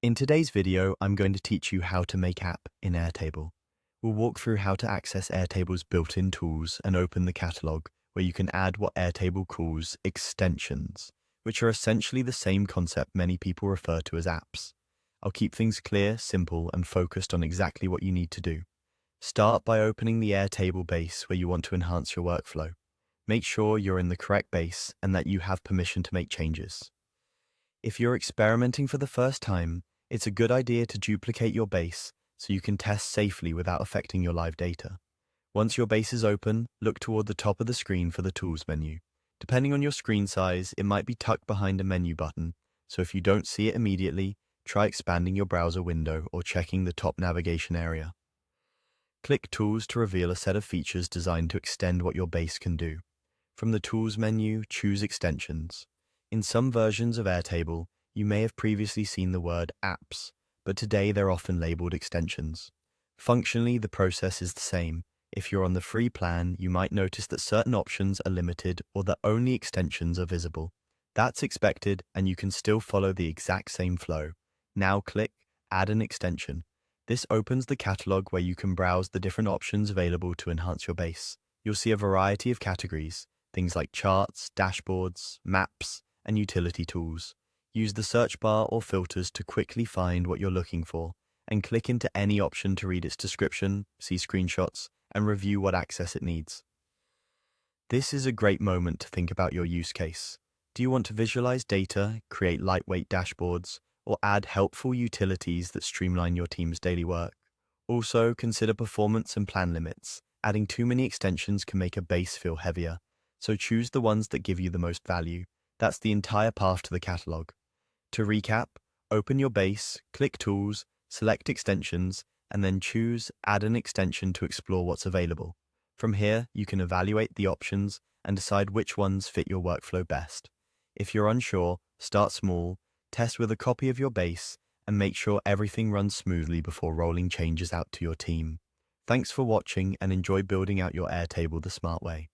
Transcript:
In today's video, I'm going to teach you how to make app in Airtable. We'll walk through how to access Airtable's built-in tools and open the catalog, where you can add what Airtable calls extensions, which are essentially the same concept many people refer to as apps. I'll keep things clear, simple, and focused on exactly what you need to do. Start by opening the Airtable base where you want to enhance your workflow. Make sure you're in the correct base and that you have permission to make changes. If you're experimenting for the first time, it's a good idea to duplicate your base so you can test safely without affecting your live data. Once your base is open, look toward the top of the screen for the Tools menu. Depending on your screen size, it might be tucked behind a menu button, so if you don't see it immediately, try expanding your browser window or checking the top navigation area. Click Tools to reveal a set of features designed to extend what your base can do. From the Tools menu, choose Extensions. In some versions of Airtable, you may have previously seen the word apps, but today they're often labeled extensions. Functionally, the process is the same. If you're on the free plan, you might notice that certain options are limited or that only extensions are visible. That's expected, and you can still follow the exact same flow. Now click Add an Extension. This opens the catalog where you can browse the different options available to enhance your base. You'll see a variety of categories, things like charts, dashboards, maps, and utility tools. Use the search bar or filters to quickly find what you're looking for, and click into any option to read its description, see screenshots, and review what access it needs. This is a great moment to think about your use case. Do you want to visualize data, create lightweight dashboards, or add helpful utilities that streamline your team's daily work? Also, consider performance and plan limits. Adding too many extensions can make a base feel heavier, so choose the ones that give you the most value. That's the entire path to the catalog. To recap, open your base, click Tools, select Extensions, and then choose Add an Extension to explore what's available. From here, you can evaluate the options and decide which ones fit your workflow best. If you're unsure, start small, test with a copy of your base, and make sure everything runs smoothly before rolling changes out to your team. Thanks for watching and enjoy building out your Airtable the smart way.